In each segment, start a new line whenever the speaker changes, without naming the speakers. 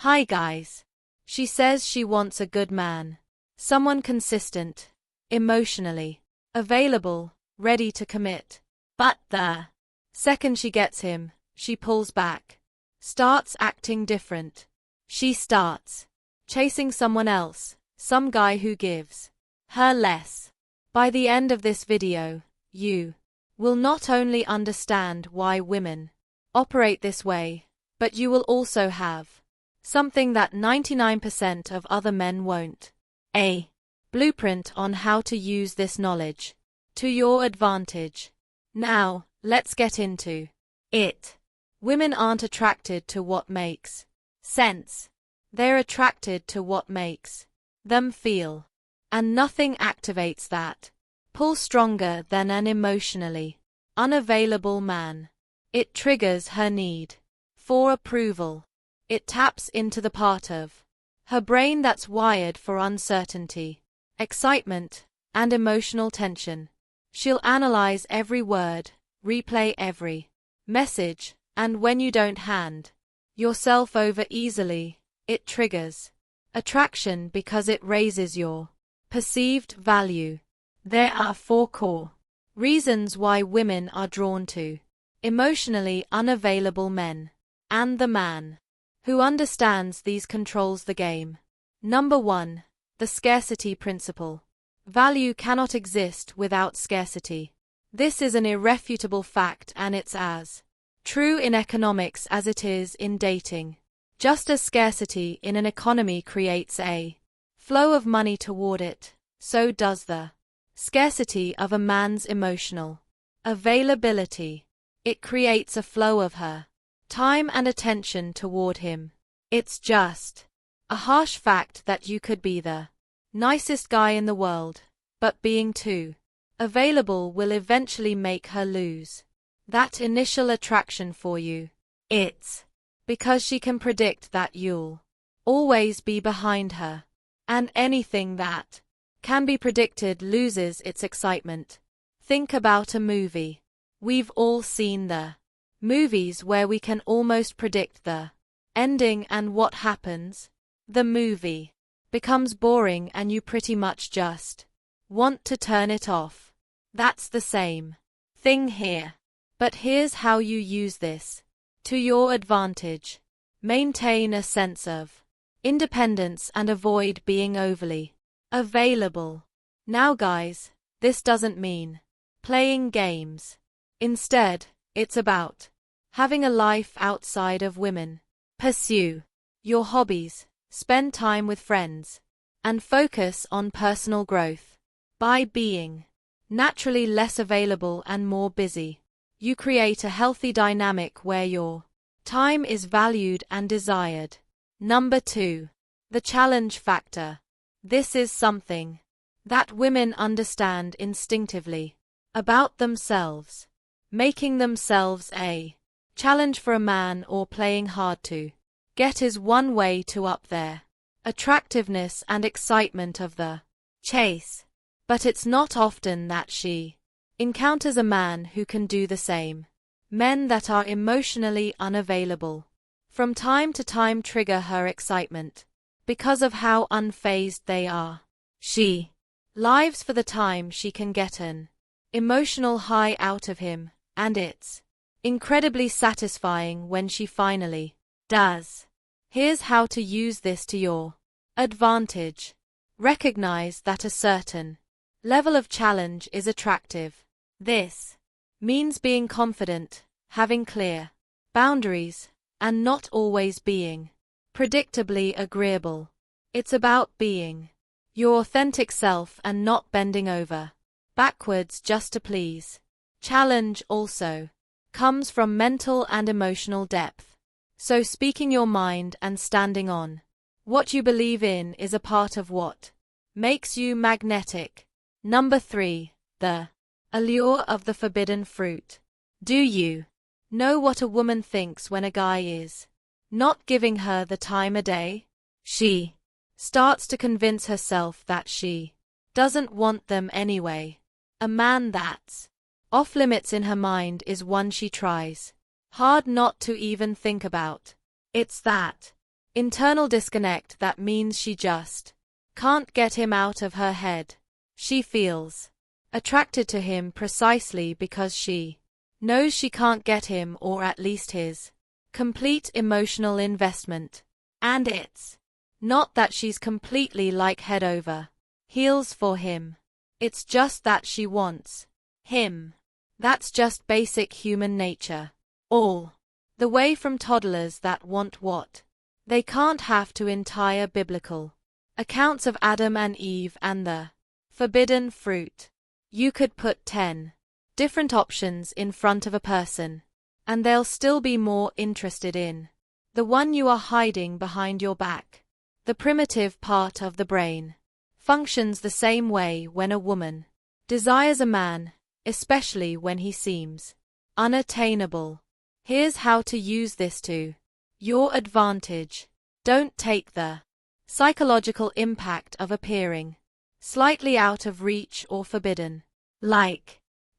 Hi guys. She says she wants a good man. Someone consistent, emotionally available, ready to commit. But the second she gets him, she pulls back, starts acting different. She starts chasing someone else, some guy who gives her less. By the end of this video, you will not only understand why women operate this way, but you will also have something that 99% of other men won't. A blueprint on how to use this knowledge to your advantage. Now, let's get into it. Women aren't attracted to what makes sense. They're attracted to what makes them feel. And nothing activates that pull stronger than an emotionally unavailable man. It triggers her need for approval. It taps into the part of her brain that's wired for uncertainty, excitement, and emotional tension. She'll analyze every word, replay every message, and when you don't hand yourself over easily, it triggers attraction because it raises your perceived value. There are 4 core reasons why women are drawn to emotionally unavailable men, and the man who understands these controls the game. Number 1. The scarcity principle. Value cannot exist without scarcity. This is an irrefutable fact, and it's as true in economics as it is in dating. Just as scarcity in an economy creates a flow of money toward it, so does the scarcity of a man's emotional availability. It creates a flow of her time and attention toward him. It's just a harsh fact that you could be the nicest guy in the world, but being too available will eventually make her lose that initial attraction for you. It's because she can predict that you'll always be behind her, and anything that can be predicted loses its excitement. Think about a movie. We've all seen the movies where we can almost predict the ending, and what happens? The movie becomes boring and you pretty much just want to turn it off. That's the same thing here. But here's how you use this to your advantage. Maintain a sense of independence and avoid being overly available. Now guys, this doesn't mean playing games. Instead, it's about having a life outside of women. Pursue your hobbies, spend time with friends, and focus on personal growth. By being naturally less available and more busy, you create a healthy dynamic where your time is valued and desired. Number 2. The challenge factor. This is something that women understand instinctively about themselves. Making themselves a challenge for a man or playing hard to get is one way to up their attractiveness and excitement of the chase. But it's not often that she encounters a man who can do the same. Men that are emotionally unavailable from time to time trigger her excitement because of how unfazed they are. She lives for the time she can get an emotional high out of him, and it's incredibly satisfying when she finally does. Here's how to use this to your advantage. Recognize that a certain level of challenge is attractive. This means being confident, having clear boundaries, and not always being predictably agreeable. It's about being your authentic self and not bending over backwards just to please. Challenge also comes from mental and emotional depth. So speaking your mind and standing on what you believe in is a part of what makes you magnetic. Number 3. The allure of the forbidden fruit. Do you know what a woman thinks when a guy is not giving her the time of day? She starts to convince herself that she doesn't want them anyway. A man that's off limits in her mind is one she tries hard not to even think about. It's that Internal disconnect that means she just can't get him out of her head. She feels attracted to him precisely because she knows she can't get him, or at least his complete emotional investment. And it's not that she's completely like head over heels for him. It's just that she wants him. That's just basic human nature. All the way from toddlers that want what they can't have to entire biblical accounts of Adam and Eve and the forbidden fruit. You could put 10 different options in front of a person, and they'll still be more interested in the one you are hiding behind your back. The primitive part of the brain functions the same way when a woman desires a man, especially when he seems unattainable. Here's how to use this to your advantage. Don't take the psychological impact of appearing slightly out of reach or forbidden.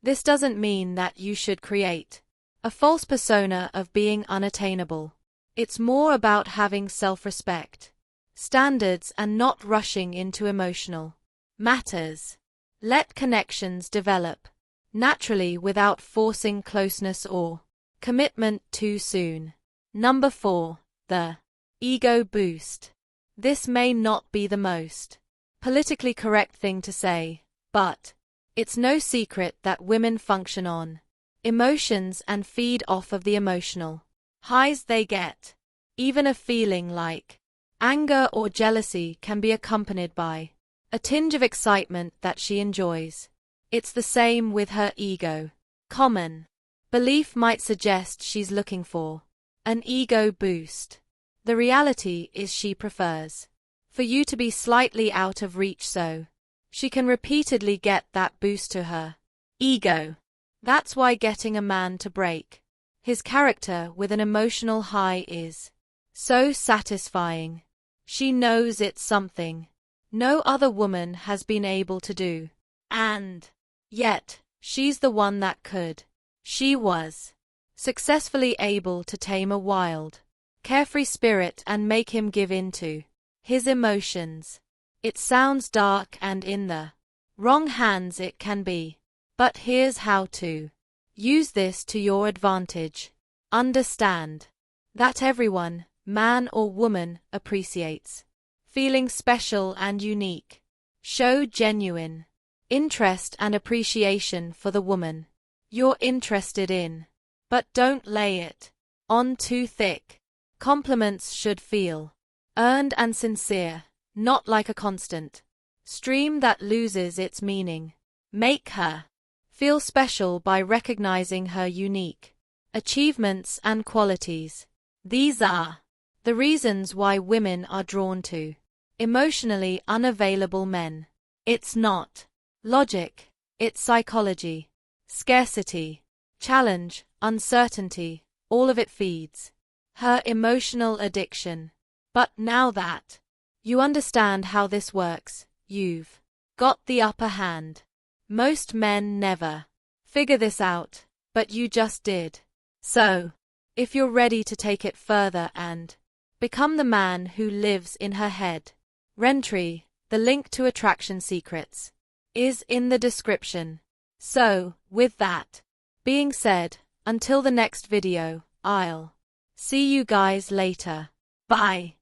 This doesn't mean that you should create a false persona of being unattainable. It's more about having self-respect, standards, and not rushing into emotional matters. Let connections develop naturally without forcing closeness or commitment too soon. Number 4. The ego boost. This may not be the most politically correct thing to say, but it's no secret that women function on emotions and feed off of the emotional highs they get. Even a feeling like anger or jealousy can be accompanied by a tinge of excitement that she enjoys. It's the same with her ego. Common belief might suggest she's looking for an ego boost. The reality is she prefers for you to be slightly out of reach so she can repeatedly get that boost to her ego. That's why getting a man to break his character with an emotional high is so satisfying. She knows it's something no other woman has been able to do. And yet, she's the one that could. She was successfully able to tame a wild, carefree spirit and make him give in to his emotions. It sounds dark, and in the wrong hands it can be. But here's how to use this to your advantage. Understand that everyone, man or woman, appreciates feeling special and unique. Show genuine interest and appreciation for the woman you're interested in, but don't lay it on too thick. Compliments should feel earned and sincere, not like a constant stream that loses its meaning. Make her feel special by recognizing her unique achievements and qualities. These are the reasons why women are drawn to emotionally unavailable men. It's not logic, it's psychology. Scarcity, challenge, uncertainty, all of it feeds her emotional addiction. But now that you understand how this works, you've got the upper hand. Most men never figure this out, but you just did. So, if you're ready to take it further and become the man who lives in her head, Rentree, the link to Attraction Secrets, is in the description. So, with that being said, until the next video, I'll see you guys later. Bye.